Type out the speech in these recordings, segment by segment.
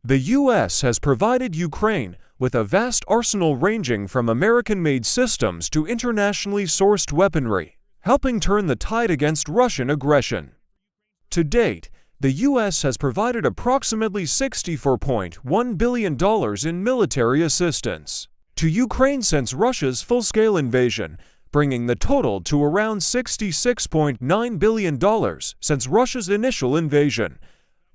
The U.S. has provided Ukraine with a vast arsenal ranging from American-made systems to internationally sourced weaponry, helping turn the tide against Russian aggression. To date, the U.S. has provided approximately $64.1 billion in military assistance to Ukraine since Russia's full-scale invasion, bringing the total to around $66.9 billion since Russia's initial invasion.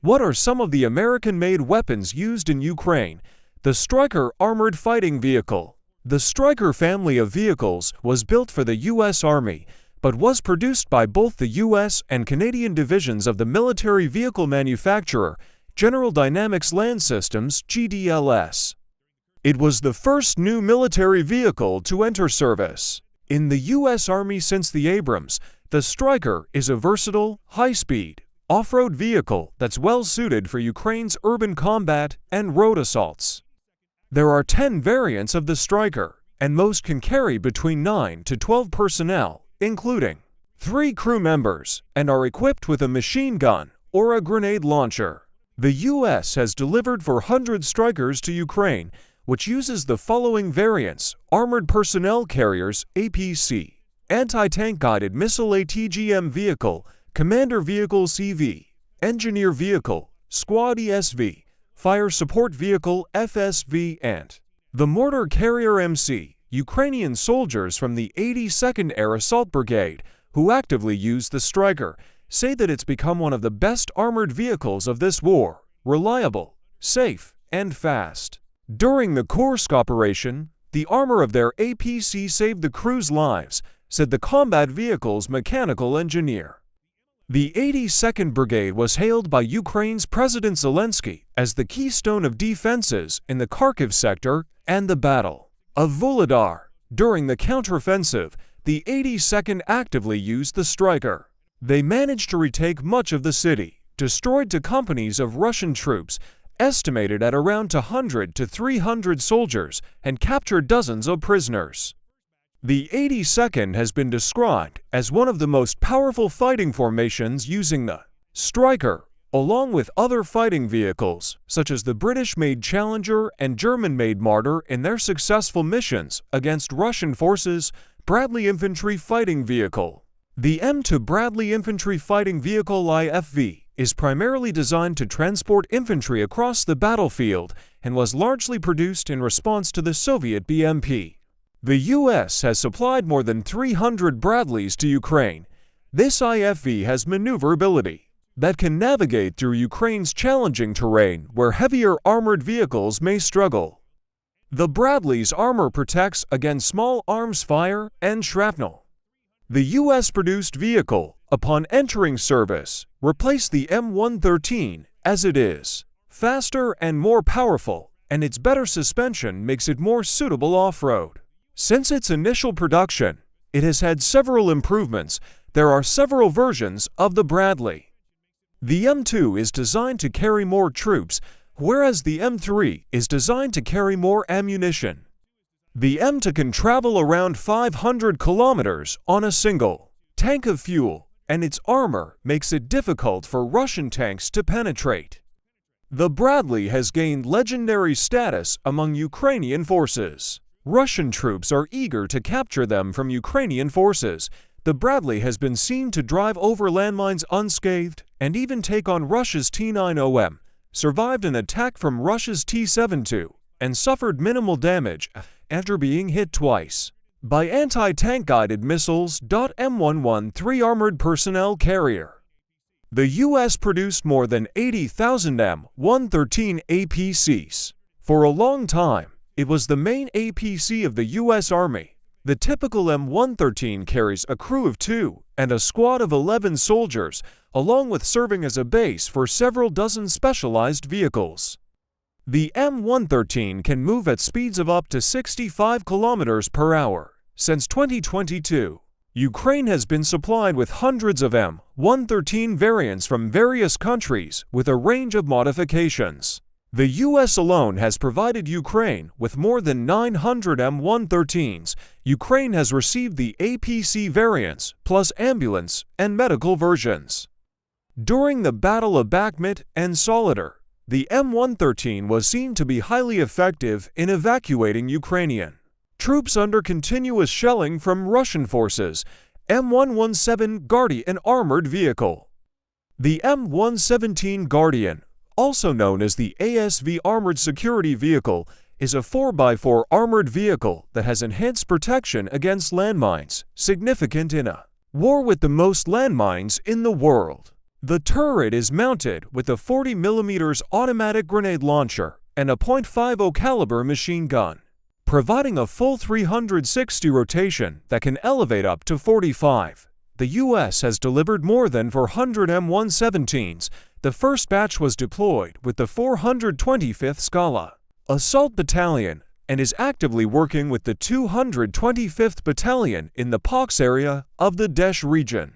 What are some of the American-made weapons used in Ukraine? The Stryker armored fighting vehicle. The Stryker family of vehicles was built for the U.S. Army, but was produced by both the U.S. and Canadian divisions of the military vehicle manufacturer, General Dynamics Land Systems (GDLS). It was the first new military vehicle to enter service in the U.S. Army since the Abrams. The Stryker is a versatile, high-speed, off-road vehicle that's well-suited for Ukraine's urban combat and road assaults. There are 10 variants of the Stryker, and most can carry between 9 to 12 personnel, including 3 crew members, and are equipped with a machine gun or a grenade launcher. The U.S. has delivered 400 Strykers to Ukraine, which uses the following variants: Armored Personnel Carriers (APC), Anti-Tank Guided Missile ATGM Vehicle, Commander Vehicle CV, Engineer Vehicle, Squad ESV, Fire Support Vehicle FSV, and the Mortar Carrier MC. Ukrainian soldiers from the 82nd Air Assault Brigade, who actively use the Stryker, say that it's become one of the best armored vehicles of this war, reliable, safe, and fast. During the Kursk operation, the armor of their APC saved the crew's lives, said the combat vehicle's mechanical engineer. The 82nd Brigade was hailed by Ukraine's President Zelensky as the keystone of defenses in the Kharkiv sector and the Battle of Vuhledar. During the counteroffensive, the 82nd actively used the Stryker. They managed to retake much of the city, destroyed two companies of Russian troops, estimated at around 200 to 300 soldiers, and captured dozens of prisoners. The 82nd has been described as one of the most powerful fighting formations using the Stryker, along with other fighting vehicles, such as the British-made Challenger and German-made Marder in their successful missions against Russian forces. Bradley Infantry Fighting Vehicle. The M2 Bradley Infantry Fighting Vehicle IFV is primarily designed to transport infantry across the battlefield and was largely produced in response to the Soviet BMP. The U.S. has supplied more than 300 Bradleys to Ukraine. This IFV has maneuverability that can navigate through Ukraine's challenging terrain where heavier armored vehicles may struggle. The Bradley's armor protects against small arms fire and shrapnel. The U.S.-produced vehicle, upon entering service, replaced the M113 as it is faster and more powerful, and its better suspension makes it more suitable off-road. Since its initial production, it has had several improvements. There are several versions of the Bradley. The M2 is designed to carry more troops, whereas the M3 is designed to carry more ammunition. The M2 can travel around 500 kilometers on a single tank of fuel, and its armor makes it difficult for Russian tanks to penetrate. The Bradley has gained legendary status among Ukrainian forces. Russian troops are eager to capture them from Ukrainian forces. The Bradley has been seen to drive over landmines unscathed and even take on Russia's T-90M, survived an attack from Russia's T-72, and suffered minimal damage after being hit twice by anti-tank guided missiles. M113 Armored Personnel Carrier. The U.S. produced more than 80,000 M113 APCs. For a long time, it was the main APC of the U.S. Army. The typical M113 carries a crew of 2 and a squad of 11 soldiers, along with serving as a base for several dozen specialized vehicles. The M113 can move at speeds of up to 65 kilometers per hour. Since 2022, Ukraine has been supplied with hundreds of M113 variants from various countries with a range of modifications. The U.S. alone has provided Ukraine with more than 900 M113s. Ukraine has received the APC variants, plus ambulance and medical versions. During the Battle of Bakhmut and Soledar, The M113 was seen to be highly effective in evacuating Ukrainian troops under continuous shelling from Russian forces. M117 Guardian armored vehicle. The M117 Guardian, also known as the ASV Armored Security Vehicle, is a 4x4 armored vehicle that has enhanced protection against landmines, significant in a war with the most landmines in the world. The turret is mounted with a 40mm automatic grenade launcher and a .50 caliber machine gun, providing a full 360 rotation that can elevate up to 45. The U.S. has delivered more than 400 M117s. The first batch was deployed with the 425th Scala Assault Battalion and is actively working with the 225th Battalion in the Pox area of the Desh region.